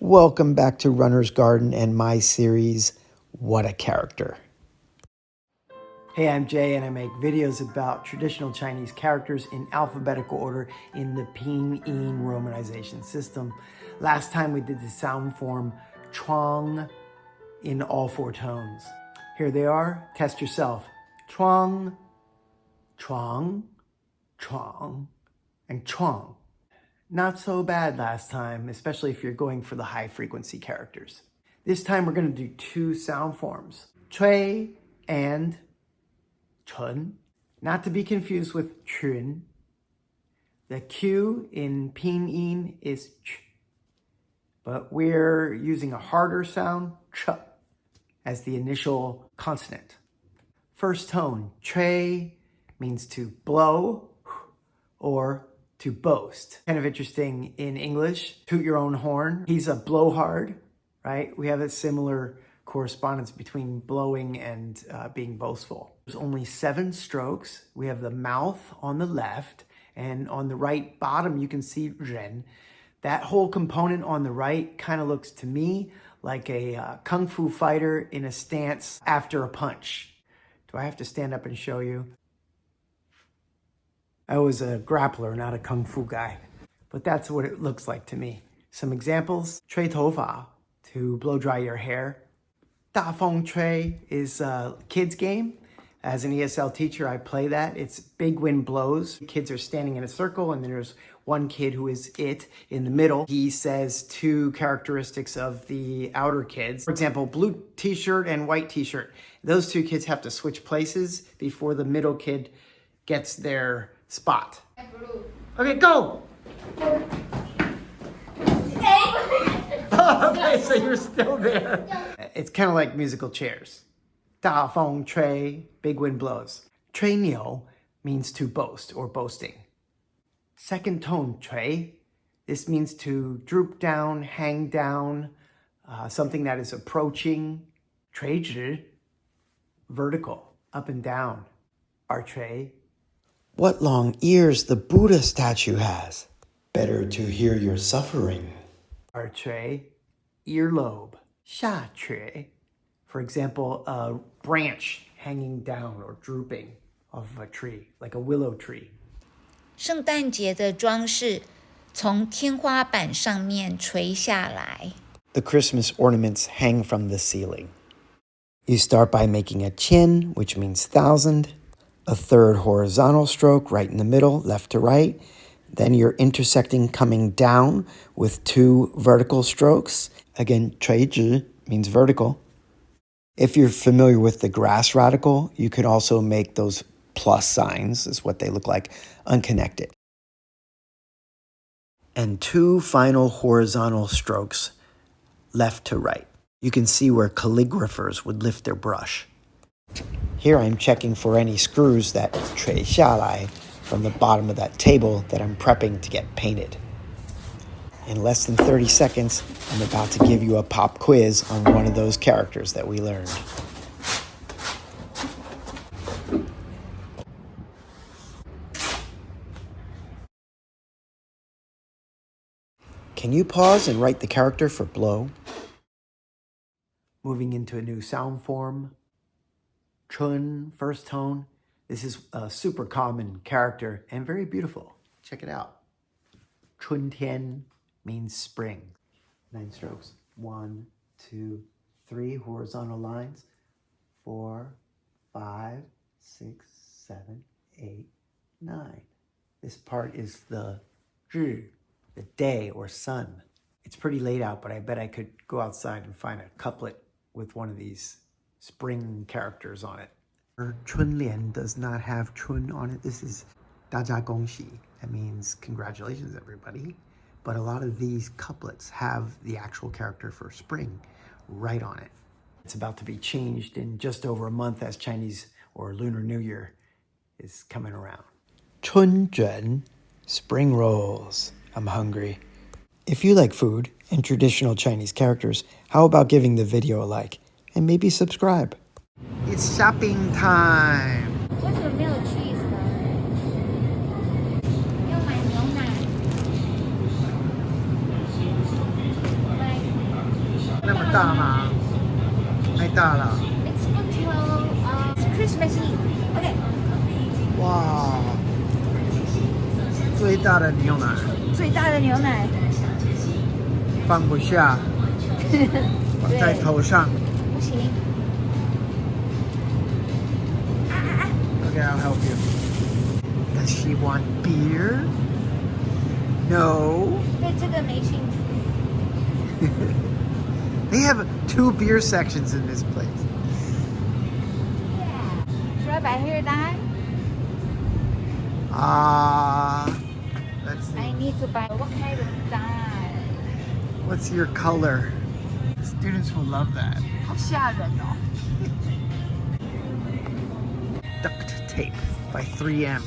Welcome back to Runner's Garden and my series, What a Character. Hey, I'm Jay and I make videos about traditional Chinese characters in alphabetical order in the Pinyin romanization system. Last time we did the sound form Chuang in all four tones. Here they are. Test yourself. Chuang, Chuang, Chuang, and Chuang. Not so bad last time, especially if you're going for the high frequency characters. This time we're going to do two sound forms, chwei and chun, not to be confused with chun. The Q in Pinyin is ch, but we're using a harder sound, ch, as the initial consonant. First tone, chwei, means to blow or to boast. Kind of interesting in English, toot your own horn. He's a blowhard, right? We have a similar correspondence between blowing and being boastful. There's only 7 strokes. We have the mouth on the left, and on the right bottom, you can see ren. That whole component on the right kind of looks to me like a kung fu fighter in a stance after a punch. Do I have to stand up and show you? I was a grappler, not a kung fu guy, but that's what it looks like to me. Some examples, chwei tofa, to blow dry your hair. Da feng chwei is a kid's game. As an ESL teacher, I play that. It's big wind blows. Kids are standing in a circle and there's one kid who is it in the middle. He says 2 characteristics of the outer kids. For example, blue t-shirt and white t-shirt. Those 2 kids have to switch places before the middle kid gets their spot. Okay, go! Okay, so you're still there. It's kind of like musical chairs. Da feng chwei, big wind blows. Chwei niu means to boast or boasting. Second tone, chwei. This means to droop down, hang down, something that is approaching. Chwei zhi, vertical, up and down. Our chwei. What long ears the Buddha statue has. Better to hear your suffering. Our chwei, earlobe. Xia chwei. For example, a branch hanging down or drooping off of a tree, like a willow tree. 圣诞节的装饰从天花板上面垂下来。The Christmas ornaments hang from the ceiling. You start by making a chen, which means 1,000, a third horizontal stroke right in the middle, left to right. Then you're intersecting coming down with 2 vertical strokes. Again, chwei zhi means vertical. If you're familiar with the grass radical, you could also make those plus signs, is what they look like, unconnected. And 2 final horizontal strokes left to right. You can see where calligraphers would lift their brush. Here I'm checking for any screws that trei xialai from the bottom of that table that I'm prepping to get painted. In less than 30 seconds, I'm about to give you a pop quiz on one of those characters that we learned. Can you pause and write the character for blow? Moving into a new sound form. Chun, first tone. This is a super common character and very beautiful. Check it out. Chun tian means spring. 9 strokes. 1, 2, 3 horizontal lines. 4, 5, 6, 7, 8, 9. This part is the zhi, the day or sun. It's pretty late out, but I bet I could go outside and find a couplet with one of these spring characters on it. Chun lian does not have chun on it. This is da jia gong xi. That means congratulations, everybody. But a lot of these couplets have the actual character for spring right on it. It's about to be changed in just over a month as Chinese or Lunar New Year is coming around. Chun zhen, spring rolls. I'm hungry. If you like food and traditional Chinese characters, how about giving the video a like and maybe subscribe? It's shopping time. What's your milk cheese, 大吗？太大了。 It's until Christmas Eve. Okay. 哇，最大的牛奶最大的牛奶。放不下，放在头上。不行。Okay, I'll help you. Does she want beer? No. 对这个没兴趣。They have 2 beer sections in this place. Yeah. Should I buy her that? Let's see. I need to buy what kind of dye? What's your color? The students will love that. 好吓人哦。Duct tape by 3M.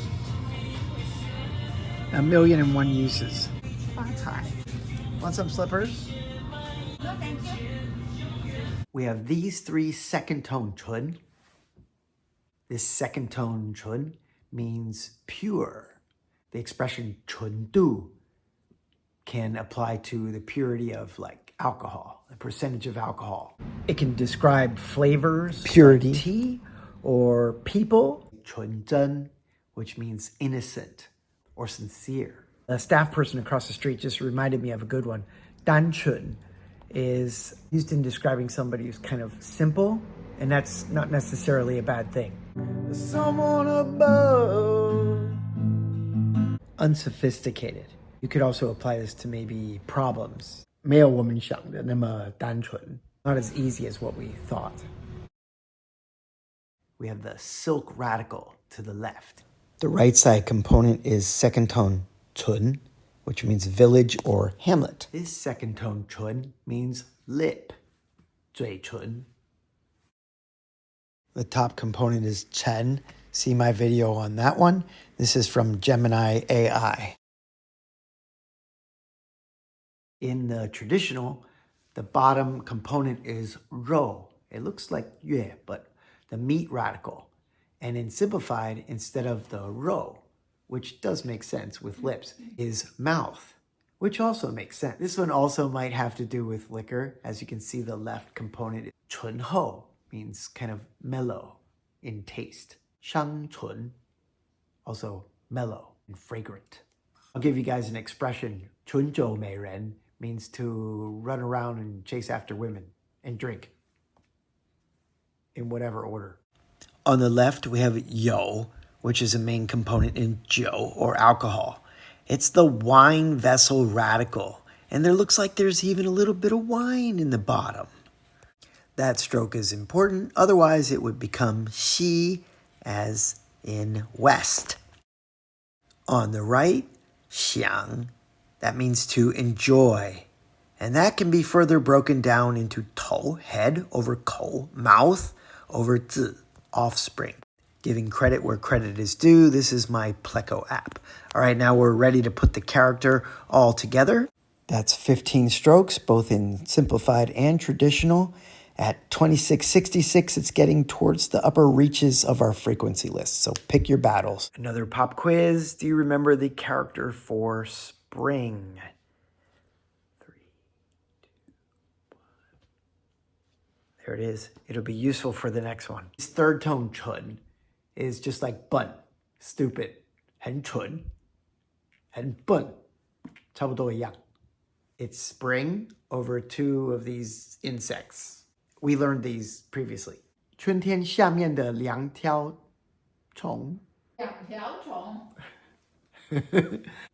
1,000,001 uses. 发财. Want some slippers? No, thank you. We have these 3 second tone chun. This second tone chun means pure. The expression chun du can apply to the purity of like alcohol, the percentage of alcohol. It can describe flavors, purity, like tea, or people. Chun zhen, which means innocent or sincere. A staff person across the street just reminded me of a good one. Dan chun is used in describing somebody who's kind of simple, and that's not necessarily a bad thing. Someone above. Unsophisticated. You could also apply this to maybe problems. 没有我们想的那么单纯. Not as easy as what we thought. We have the silk radical to the left. The right side component is second tone chun, which means village or hamlet. This second tone chun means lip, 嘴唇. The top component is chen. See my video on that one. This is from Gemini AI. In the traditional, the bottom component is rou. It looks like yue, but the meat radical. And in simplified, instead of the rou, which does make sense with lips, is mouth, which also makes sense. This one also might have to do with liquor. As you can see, the left component, chun ho, means kind of mellow in taste. Xiang chun, also mellow and fragrant. I'll give you guys an expression. 春酒美人 means to run around and chase after women and drink in whatever order. On the left, we have yo, which is a main component in jiu, or alcohol. It's the wine vessel radical, and there looks like there's even a little bit of wine in the bottom. That stroke is important, otherwise it would become xi, as in west. On the right, Xiang, that means to enjoy. And that can be further broken down into tou, head, over kou, mouth, over zi, offspring. Giving credit where credit is due, this is my Pleco app. All right, now we're ready to put the character all together. That's 15 strokes, both in simplified and traditional. At 2666, it's getting towards the upper reaches of our frequency list, so pick your battles. Another pop quiz. Do you remember the character for spring? 3, 2, 1. There it is. It'll be useful for the next one. This third tone chun is just like bun, stupid, 很蠢, 很笨, 差不多一样. It's spring over 2 of these insects. We learned these previously. 春天下面的2条虫. 2条虫。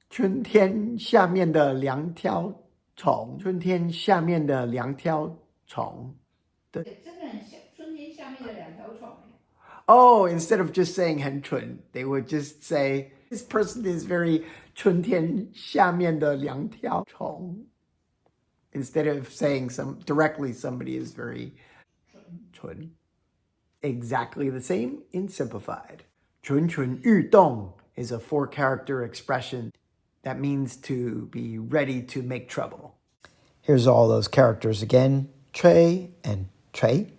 春天下面的2条虫. 春天下面的2条虫. 真的很像春天下面的2条虫。Oh, instead of just saying 很蠢, they would just say, this person is very 春天下面的2条虫. Instead of saying directly somebody is very chun. Exactly the same in simplified. Chun chun yu dong is a 4-character expression that means to be ready to make trouble. Here's all those characters again. Chwei and chwei.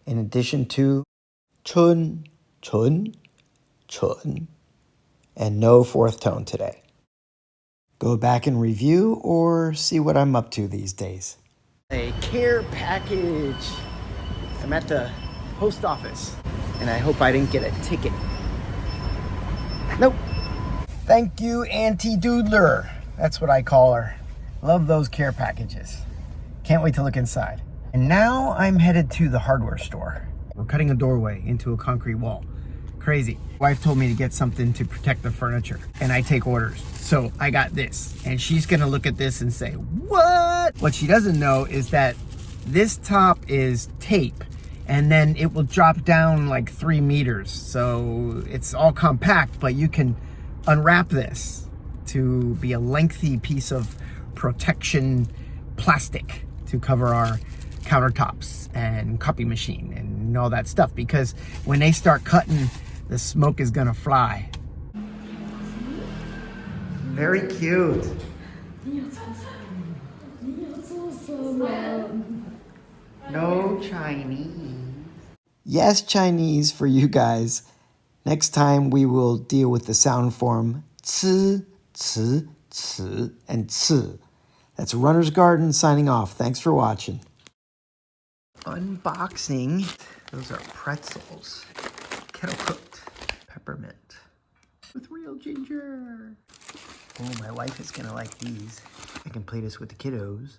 In addition to chun, chun, chun, and no 4th tone today. Go back and review or see what I'm up to these days. A care package. I'm at the post office and I hope I didn't get a ticket. Nope. Thank you, Auntie Doodler. That's what I call her. Love those care packages. Can't wait to look inside. And now I'm headed to the hardware store. We're cutting a doorway into a concrete wall. Crazy. Wife told me to get something to protect the furniture and I take orders. So I got this and she's gonna look at this and say, what? What she doesn't know is that this top is tape and then it will drop down like 3 meters. So it's all compact, but you can unwrap this to be a lengthy piece of protection plastic to cover our countertops and copy machine and all that stuff, because when they start cutting, the smoke is gonna fly. Very cute. No Chinese. Yes, Chinese for you guys. Next time we will deal with the sound form ci, ci, ci, and ci. That's Runner's Garden signing off. Thanks for watching. Unboxing. Those are pretzels. Kettle cooked. Peppermint. With real ginger. Oh, my wife is gonna like these. I can play this with the kiddos.